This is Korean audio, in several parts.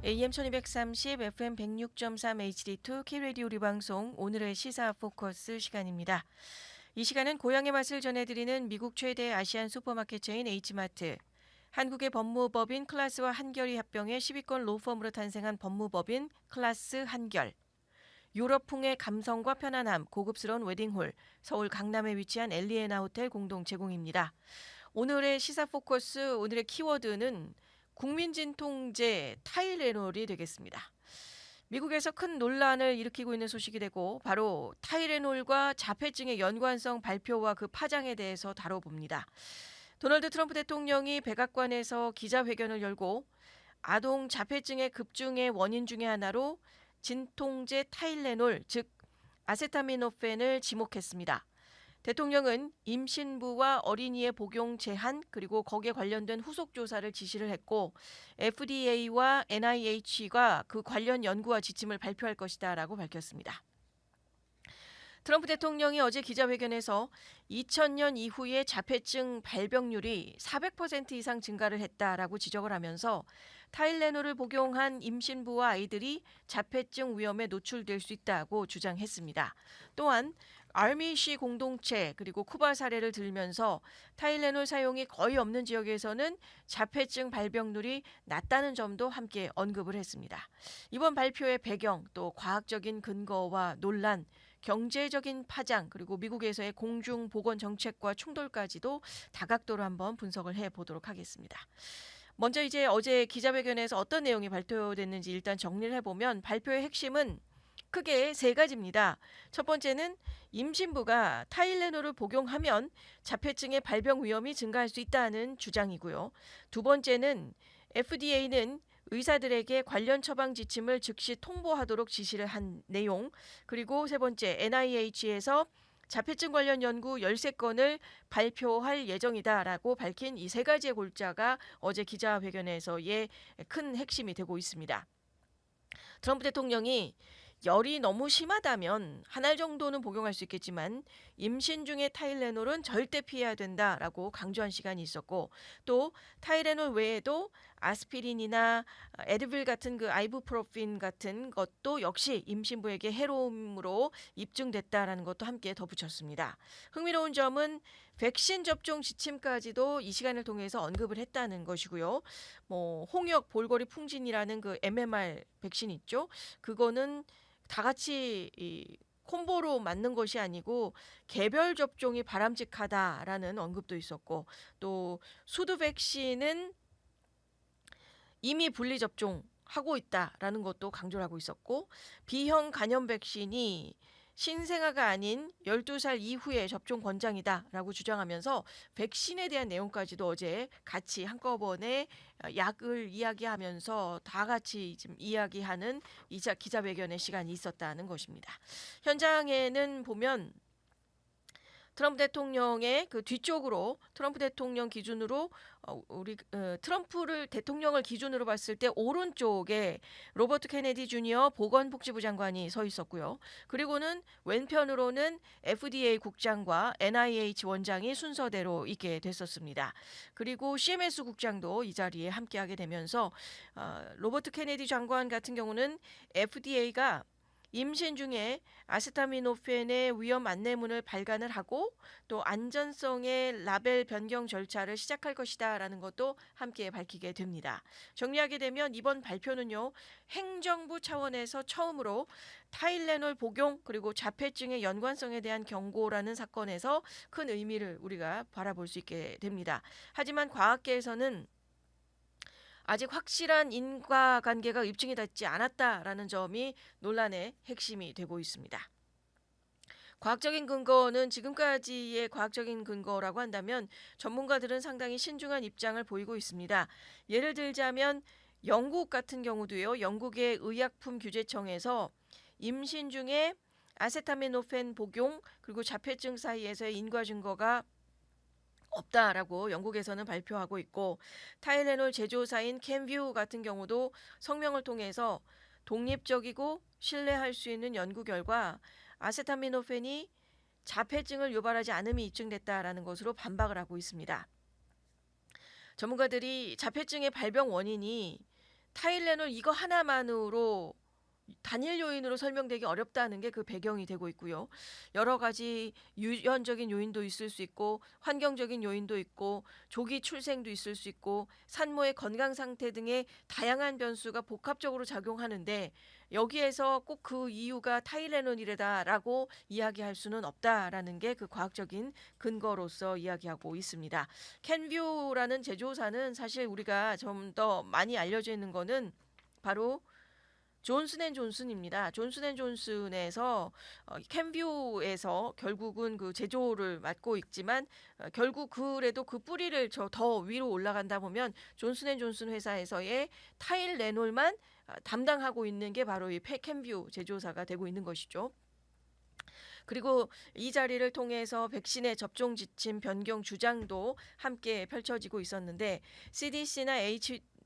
AM 1230, FM 106.3 HD2 K라디오 리방송 오늘의 시사 포커스 시간입니다. 이 시간은 고향의 맛을 전해드리는 미국 최대 아시안 슈퍼마켓 체인 H마트, 한국의 법무법인 클라스와 한결이 합병해 10위권 로펌으로 탄생한 법무법인 클라스 한결, 유럽풍의 감성과 편안함, 고급스러운 웨딩홀, 서울 강남에 위치한 엘리에나 호텔 공동 제공입니다. 오늘의 시사 포커스, 오늘의 키워드는 국민진통제 타이레놀이 되겠습니다. 미국에서 큰 논란을 일으키고 있는 소식이 되고 바로 타이레놀과 자폐증의 연관성 발표와 그 파장에 대해서 다뤄봅니다. 도널드 트럼프 대통령이 백악관에서 기자회견을 열고 아동 자폐증의 급증의 원인 중의 하나로 진통제 타일레놀, 즉 아세타미노펜을 지목했습니다. 대통령은 임신부와 어린이의 복용 제한 그리고 거기에 관련된 후속 조사를 지시를 했고 FDA와 NIH가 그 관련 연구와 지침을 발표할 것이다라고 밝혔습니다. 트럼프 대통령이 어제 기자회견에서 2000년 이후에 자폐증 발병률이 400% 이상 증가를 했다라고 지적을 하면서 타일레놀을 복용한 임신부와 아이들이 자폐증 위험에 노출될 수 있다고 주장했습니다. 또한 RMC 공동체 그리고 쿠바 사례를 들면서 타일레놀 사용이 거의 없는 지역에서는 자폐증 발병률이 낮다는 점도 함께 언급을 했습니다. 이번 발표의 배경 또 과학적인 근거와 논란, 경제적인 파장 그리고 미국에서의 공중보건 정책과 충돌까지도 다각도로 한번 분석을 해보도록 하겠습니다. 먼저 이제 어제 기자회견에서 어떤 내용이 발표됐는지 일단 정리를 해보면 발표의 핵심은 크게 세 가지입니다. 첫 번째는 임신부가 타일레놀을 복용하면 자폐증의 발병 위험이 증가할 수 있다는 주장이고요. 두 번째는 FDA는 의사들에게 관련 처방 지침을 즉시 통보하도록 지시를 한 내용, 그리고 세 번째 NIH에서 자폐증 관련 연구 13건을 발표할 예정이다라고 밝힌 이 세 가지의 골자가 어제 기자회견에서의 큰 핵심이 되고 있습니다. 트럼프 대통령이 열이 너무 심하다면 한 알 정도는 복용할 수 있겠지만 임신 중에 타일레놀은 절대 피해야 된다라고 강조한 시간이 있었고 또 타일레놀 외에도 아스피린이나 에드빌 같은 그 아이부프로핀 같은 것도 역시 임신부에게 해로움으로 입증됐다라는 것도 함께 덧붙였습니다. 흥미로운 점은 백신 접종 지침까지도 이 시간을 통해서 언급을 했다는 것이고요. 홍역 볼거리 풍진이라는 그 MMR 백신 있죠. 그거는 다 같이 이 콤보로 맞는 것이 아니고 개별 접종이 바람직하다라는 언급도 있었고 또 수두 백신은 이미 분리 접종하고 있다라는 것도 강조를 하고 있었고 B형 간염 백신이 신생아가 아닌 12살 이후에 접종 권장이다라고 주장하면서 백신에 대한 내용까지도 어제 같이 한꺼번에 약을 이야기하면서 다 같이 지금 이야기하는 기자회견의 시간이 있었다는 것입니다. 현장에는 보면 트럼프 대통령의 그 뒤쪽으로 트럼프 대통령 기준으로 트럼프를 대통령을 기준으로 봤을 때 오른쪽에 로버트 케네디 주니어 보건복지부 장관이 서 있었고요. 그리고는 왼편으로는 FDA 국장과 NIH 원장이 순서대로 있게 됐었습니다. 그리고 CMS 국장도 이 자리에 함께하게 되면서 로버트 케네디 장관 같은 경우는 FDA가 임신 중에 아세타미노펜의 위험 안내문을 발간을 하고 또 안전성의 라벨 변경 절차를 시작할 것이다라는 것도 함께 밝히게 됩니다. 정리하게 되면 이번 발표는요. 행정부 차원에서 처음으로 타일레놀 복용 그리고 자폐증의 연관성에 대한 경고라는 사건에서 큰 의미를 우리가 바라볼 수 있게 됩니다. 하지만 과학계에서는 아직 확실한 인과관계가 입증이 되지 않았다라는 점이 논란의 핵심이 되고 있습니다. 과학적인 근거는 지금까지의 과학적인 근거라고 한다면 전문가들은 상당히 신중한 입장을 보이고 있습니다. 예를 들자면 영국 같은 경우도요. 영국의 의약품규제청에서 임신 중에 아세타미노펜 복용 그리고 자폐증 사이에서의 인과 증거가 없다라고 영국에서는 발표하고 있고 타일레놀 제조사인 캔뷰 같은 경우도 성명을 통해서 독립적이고 신뢰할 수 있는 연구 결과 아세타미노펜이 자폐증을 유발하지 않음이 입증됐다라는 것으로 반박을 하고 있습니다. 전문가들이 자폐증의 발병 원인이 타일레놀 이거 하나만으로 단일 요인으로 설명되기 어렵다는 게 그 배경이 되고 있고요. 여러 가지 유전적인 요인도 있을 수 있고 환경적인 요인도 있고 조기 출생도 있을 수 있고 산모의 건강 상태 등의 다양한 변수가 복합적으로 작용하는데 여기에서 꼭 그 이유가 타일레놀이다라고 이야기할 수는 없다라는 게 그 과학적인 근거로서 이야기하고 있습니다. 캔뷰라는 제조사는 사실 우리가 좀 더 많이 알려져 있는 거는 바로 존슨앤존슨입니다. 존슨앤존슨에서 캔뷰에서 결국은 그 제조를 맡고 있지만 결국 그래도 그 뿌리를 더 위로 올라간다 보면 존슨앤존슨 회사에서의 타일레놀만 담당하고 있는 게 바로 이 캔뷰 제조사가 되고 있는 것이죠. 그리고 이 자리를 통해서 백신의 접종 지침 변경 주장도 함께 펼쳐지고 있었는데 CDC나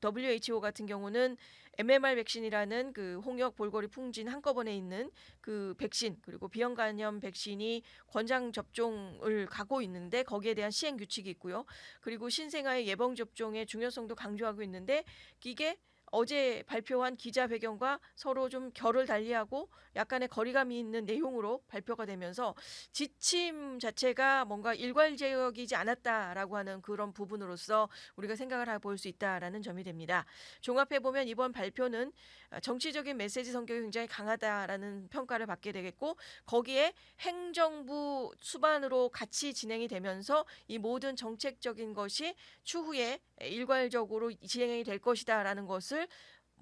WHO 같은 경우는 MMR 백신이라는 그 홍역, 볼거리, 풍진 한꺼번에 있는 그 백신 그리고 비형 간염 백신이 권장 접종을 가고 있는데 거기에 대한 시행 규칙이 있고요. 그리고 신생아의 예방 접종의 중요성도 강조하고 있는데 이게 어제 발표한 기자회견과 서로 좀 결을 달리하고 약간의 거리감이 있는 내용으로 발표가 되면서 지침 자체가 뭔가 일괄적이지 않았다라고 하는 그런 부분으로서 우리가 생각을 해볼 수 있다라는 점이 됩니다. 종합해 보면 이번 발표는 정치적인 메시지 성격이 굉장히 강하다라는 평가를 받게 되겠고 거기에 행정부 수반으로 같이 진행이 되면서 이 모든 정책적인 것이 추후에 일괄적으로 진행이 될 것이다라는 것을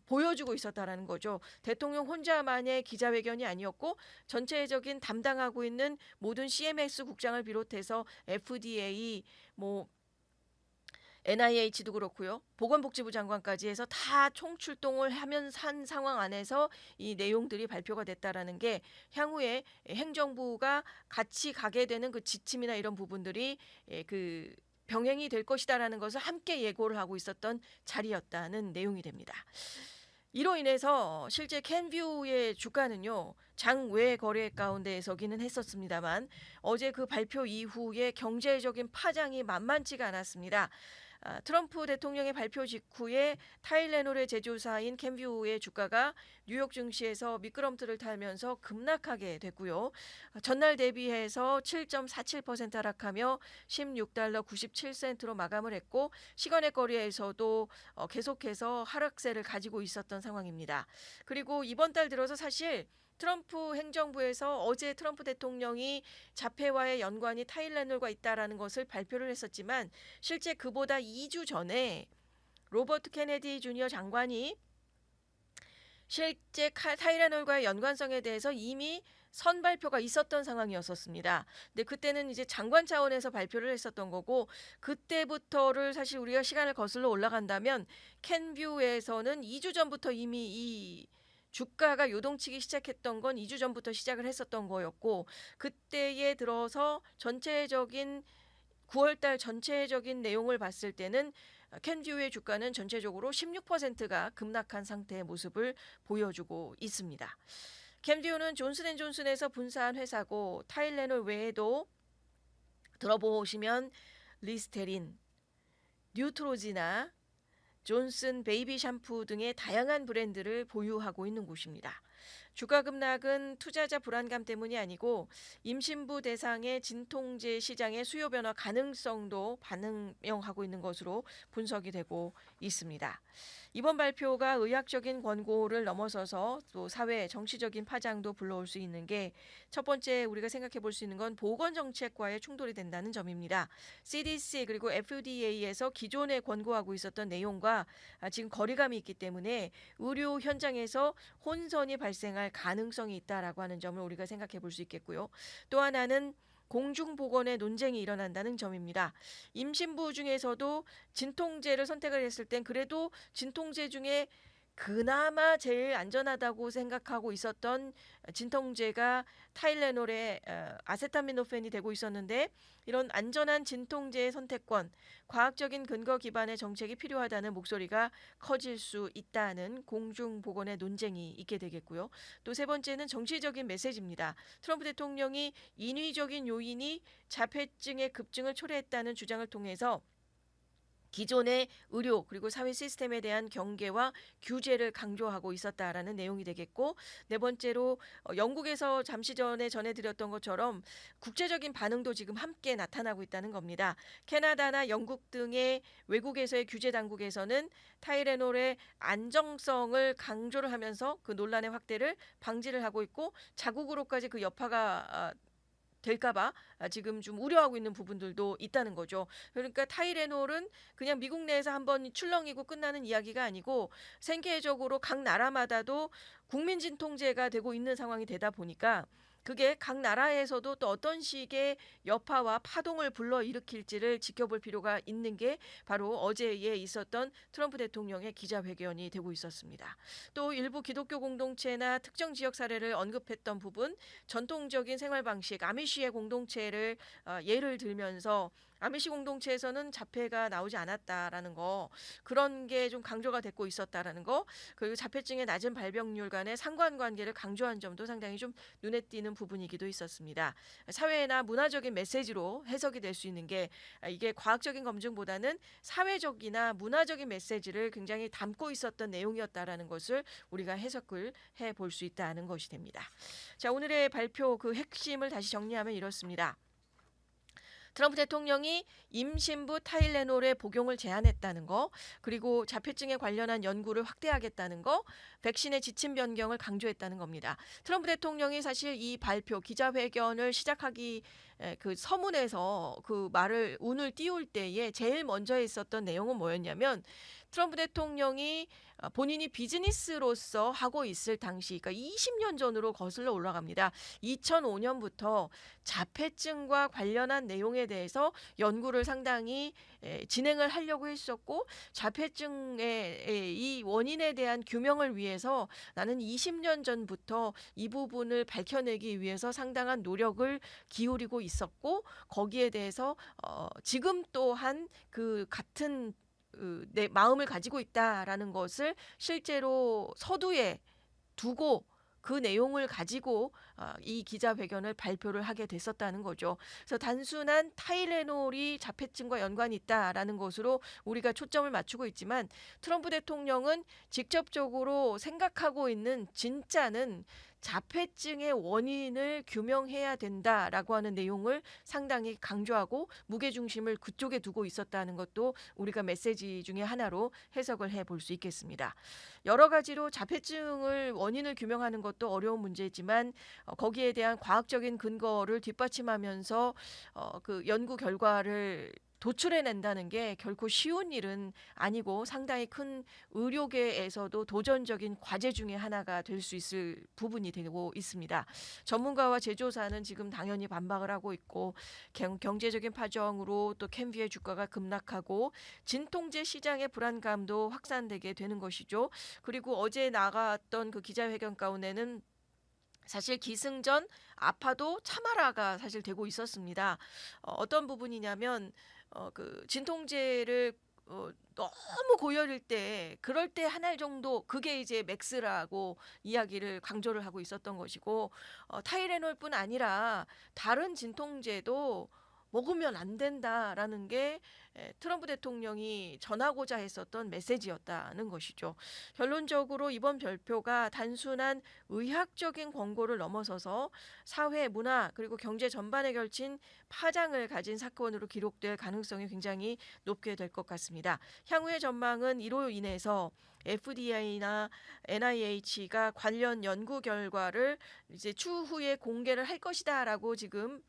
보여주고 있었다라는 거죠. 대통령 혼자만의 기자회견이 아니었고 전체적인 담당하고 있는 모든 CMS 국장을 비롯해서 FDA 뭐 NIH도 그렇고요. 보건복지부 장관까지 해서 다 총출동을 하면서 한 상황 안에서 이 내용들이 발표가 됐다라는 게 향후에 행정부가 같이 가게 되는 그 지침이나 이런 부분들이 그 병행이 될 것이다라는 것을 함께 예고를 하고 있었던 자리였다는 내용이 됩니다. 이로 인해서 실제 캔뷰의 주가는요. 장외 거래 가운데 서기는 했었습니다만 어제 그 발표 이후에 경제적인 파장이 만만치가 않았습니다. 트럼프 대통령의 발표 직후에 타일레놀의 제조사인 캔뷰의 주가가 뉴욕 증시에서 미끄럼틀을 타면서 급락하게 됐고요. 전날 대비해서 7.47% 하락하며 16달러 97센트로 마감을 했고 시간의 거래에서도 계속해서 하락세를 가지고 있었던 상황입니다. 그리고 이번 달 들어서 사실 트럼프 행정부에서 어제 트럼프 대통령이 자폐와의 연관이 타일레놀과 있다라는 것을 발표를 했었지만 실제 그보다 2주 전에 로버트 케네디 주니어 장관이 실제 타일레놀과의 연관성에 대해서 이미 선발표가 있었던 상황이었었습니다. 근데 그때는 이제 장관 차원에서 발표를 했었던 거고 그때부터를 사실 우리가 시간을 거슬러 올라간다면 캔뷰에서는 2주 전부터 이미 이 주가가 요동치기 시작했던 건 2주 전부터 시작을 했었던 거였고 그때에 들어서 전체적인 9월달 전체적인 내용을 봤을 때는 캔듀의 주가는 전체적으로 16%가 급락한 상태의 모습을 보여주고 있습니다. 캔듀는 존슨앤존슨에서 분사한 회사고 타일레놀 외에도 들어보시면 리스테린, 뉴트로지나 존슨 베이비 샴푸 등의 다양한 브랜드를 보유하고 있는 곳입니다. 주가 급락은 투자자 불안감 때문이 아니고 임신부 대상의 진통제 시장의 수요 변화 가능성도 반영하고 있는 것으로 분석이 되고 있습니다. 이번 발표가 의학적인 권고를 넘어서서 또 사회 정치적인 파장도 불러올 수 있는 게 첫 번째 우리가 생각해 볼 수 있는 건 보건 정책과의 충돌이 된다는 점입니다. CDC 그리고 FDA에서 기존에 권고하고 있었던 내용과 지금 거리감이 있기 때문에 의료 현장에서 혼선이 발생할 가능성이 있다라고 하는 점을 우리가 생각해 볼 수 있겠고요. 또 하나는 공중보건의 논쟁이 일어난다는 점입니다. 임신부 중에서도 진통제를 선택을 했을 땐 그래도 진통제 중에 그나마 제일 안전하다고 생각하고 있었던 진통제가 타일레놀의 아세타미노펜이 되고 있었는데 이런 안전한 진통제의 선택권, 과학적인 근거 기반의 정책이 필요하다는 목소리가 커질 수 있다는 공중보건의 논쟁이 있게 되겠고요. 또 세 번째는 정치적인 메시지입니다. 트럼프 대통령이 인위적인 요인이 자폐증의 급증을 초래했다는 주장을 통해서 기존의 의료 그리고 사회 시스템에 대한 경계와 규제를 강조하고 있었다라는 내용이 되겠고, 네 번째로 영국에서 잠시 전에 전해드렸던 것처럼 국제적인 반응도 지금 함께 나타나고 있다는 겁니다. 캐나다나 영국 등의 외국에서의 규제 당국에서는 타이레놀의 안정성을 강조를 하면서 그 논란의 확대를 방지를 하고 있고, 자국으로까지 그 여파가 될까봐 지금 좀 우려하고 있는 부분들도 있다는 거죠. 그러니까 타이레놀은 그냥 미국 내에서 한번 출렁이고 끝나는 이야기가 아니고 생계적으로 각 나라마다도 국민 진통제가 되고 있는 상황이 되다 보니까 그게 각 나라에서도 또 어떤 식의 여파와 파동을 불러일으킬지를 지켜볼 필요가 있는 게 바로 어제에 있었던 트럼프 대통령의 기자회견이 되고 있었습니다. 또 일부 기독교 공동체나 특정 지역 사례를 언급했던 부분, 전통적인 생활 방식, 아미시의 공동체를 예를 들면서 아미시 공동체에서는 자폐가 나오지 않았다라는 거, 그런 게 좀 강조가 됐고 있었다라는 거, 그리고 자폐증의 낮은 발병률 간의 상관관계를 강조한 점도 상당히 좀 눈에 띄는 부분이기도 있었습니다. 사회나 문화적인 메시지로 해석이 될 수 있는 게 이게 과학적인 검증보다는 사회적이나 문화적인 메시지를 굉장히 담고 있었던 내용이었다라는 것을 우리가 해석을 해볼 수 있다는 것이 됩니다. 자, 오늘의 발표 그 핵심을 다시 정리하면 이렇습니다. 트럼프 대통령이 임신부 타일레놀의 복용을 제한했다는 거, 그리고 자폐증에 관련한 연구를 확대하겠다는 거, 백신의 지침 변경을 강조했다는 겁니다. 트럼프 대통령이 사실 이 발표 기자회견을 시작하기 그 서문에서 그 말을 운을 띄울 때에 제일 먼저 있었던 내용은 뭐였냐면, 트럼프 대통령이 본인이 비즈니스로서 하고 있을 당시, 그러니까 20년 전으로 거슬러 올라갑니다. 2005년부터 자폐증과 관련한 내용에 대해서 연구를 상당히 진행을 하려고 했었고, 자폐증의 이 원인에 대한 규명을 위해서 나는 20년 전부터 이 부분을 밝혀내기 위해서 상당한 노력을 기울이고 있었고, 거기에 대해서 지금 또한 그 같은 내 마음을 가지고 있다라는 것을 실제로 서두에 두고 그 내용을 가지고 이 기자회견을 발표를 하게 됐었다는 거죠. 그래서 단순한 타이레놀이 자폐증과 연관이 있다라는 것으로 우리가 초점을 맞추고 있지만, 트럼프 대통령은 직접적으로 생각하고 있는 진짜는 자폐증의 원인을 규명해야 된다라고 하는 내용을 상당히 강조하고 무게중심을 그쪽에 두고 있었다는 것도 우리가 메시지 중에 하나로 해석을 해볼 수 있겠습니다. 여러 가지로 자폐증을 원인을 규명하는 것도 어려운 문제지만 거기에 대한 과학적인 근거를 뒷받침하면서 그 연구 결과를 도출해낸다는 게 결코 쉬운 일은 아니고 상당히 큰 의료계에서도 도전적인 과제 중에 하나가 될 수 있을 부분이 되고 있습니다. 전문가와 제조사는 지금 당연히 반박을 하고 있고, 경제적인 파정으로 또 캔비의 주가가 급락하고 진통제 시장의 불안감도 확산되게 되는 것이죠. 그리고 어제 나갔던 그 기자회견 가운데는 사실 기승전 아파도 참아라가 사실 되고 있었습니다. 어떤 부분이냐면 그 진통제를 너무 고열일 때, 그럴 때 한 알 정도, 그게 이제 맥스라고 이야기를 강조를 하고 있었던 것이고, 타이레놀뿐 아니라 다른 진통제도 먹으면 안 된다라는 게 트럼프 대통령이 전하고자 했었던 메시지였다는 것이죠. 결론적으로 이번 발표가 단순한 의학적인 권고를 넘어서서 사회, 문화 그리고 경제 전반에 걸친 파장을 가진 사건으로 기록될 가능성이 굉장히 높게 될 것 같습니다. 향후의 전망은 이로 인해서 FDA나 NIH가 관련 연구 결과를 이제 추후에 공개를 할 것이다라고 지금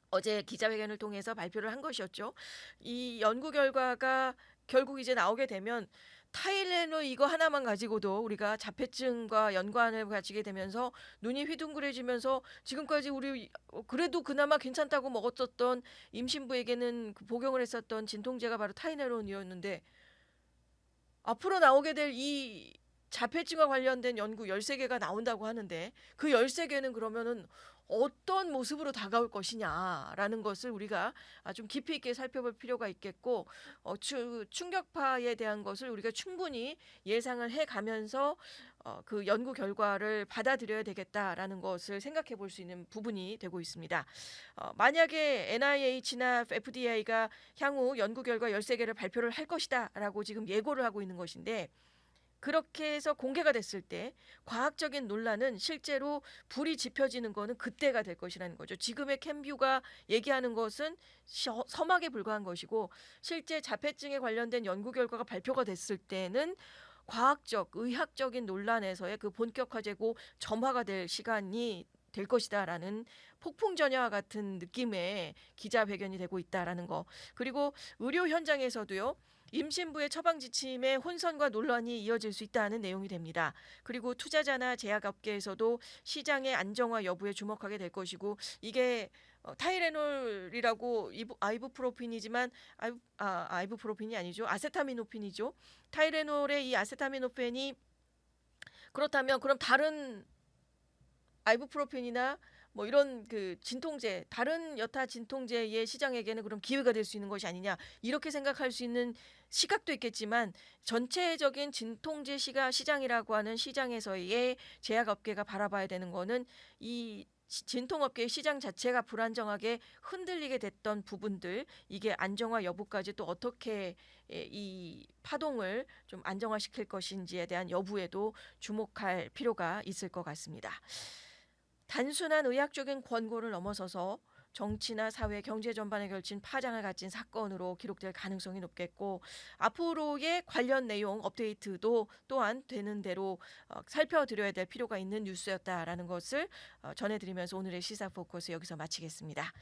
어제 기자회견을 통해서 발표를 한 것이었죠. 이 연구 결과가 결국 이제 나오게 되면 타일레놀 이거 하나만 가지고도 우리가 자폐증과 연관을 가지게 되면서 눈이 휘둥그레지면서, 지금까지 우리 그래도 그나마 괜찮다고 먹었었던 임신부에게는 그 복용을 했었던 진통제가 바로 타이레놀이었는데, 앞으로 나오게 될 이 자폐증과 관련된 연구 13개가 나온다고 하는데 그 13개는 그러면은 어떤 모습으로 다가올 것이냐라는 것을 우리가 좀 깊이 있게 살펴볼 필요가 있겠고 충격파에 대한 것을 우리가 충분히 예상을 해 가면서 그 연구 결과를 받아들여야 되겠다라는 것을 생각해 볼 수 있는 부분이 되고 있습니다. 만약에 NIH나 FDA가 향후 연구 결과 13개를 발표를 할 것이다라고 지금 예고를 하고 있는 것인데 그렇게 해서 공개가 됐을 때 과학적인 논란은 실제로 불이 지펴지는 거는 그때가 될 것이라는 거죠. 지금의 캔뷰가 얘기하는 것은 서막에 불과한 것이고 실제 자폐증에 관련된 연구 결과가 발표가 됐을 때는 과학적, 의학적인 논란에서의 그 본격화되고 점화가 될 시간이 될 것이다라는 폭풍전야와 같은 느낌의 기자회견이 되고 있다라는 거. 그리고 의료 현장에서도요. 임신부의 처방 지침에 혼선과 논란이 이어질 수 있다는 내용이 됩니다. 그리고 투자자나 제약업계에서도 시장의 안정화 여부에 주목하게 될 것이고 이게 타이레놀이라고 아이부프로핀이지만 아이부프로핀이 아니죠. 아세타미노펜이죠. 타이레놀의 이 아세타미노펜이 그렇다면 그럼 다른 아이부프로펜이나 뭐 이런 그 진통제, 다른 여타 진통제의 시장에게는 그럼 기회가 될 수 있는 것이 아니냐 이렇게 생각할 수 있는 시각도 있겠지만 전체적인 진통제 시장이라고 하는 시장에서의 제약업계가 바라봐야 되는 거는 이 진통업계의 시장 자체가 불안정하게 흔들리게 됐던 부분들 이게 안정화 여부까지 또 어떻게 이 파동을 좀 안정화시킬 것인지에 대한 여부에도 주목할 필요가 있을 것 같습니다. 단순한 의학적인 권고를 넘어서서 정치나 사회, 경제 전반에 걸친 파장을 가진 사건으로 기록될 가능성이 높겠고 앞으로의 관련 내용 업데이트도 또한 되는 대로 살펴드려야 될 필요가 있는 뉴스였다라는 것을 전해드리면서 오늘의 시사 포커스 여기서 마치겠습니다.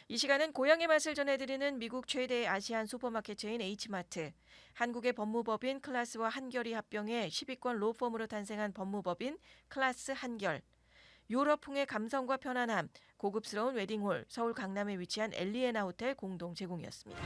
이 시간은 고향의 맛을 전해드리는 미국 최대 아시안 슈퍼마켓 체인 H마트, 한국의 법무법인 클라스와 한결이 합병해 10위권 로펌으로 탄생한 법무법인 클라스 한결, 유럽풍의 감성과 편안함, 고급스러운 웨딩홀, 서울 강남에 위치한 엘리에나 호텔 공동 제공이었습니다.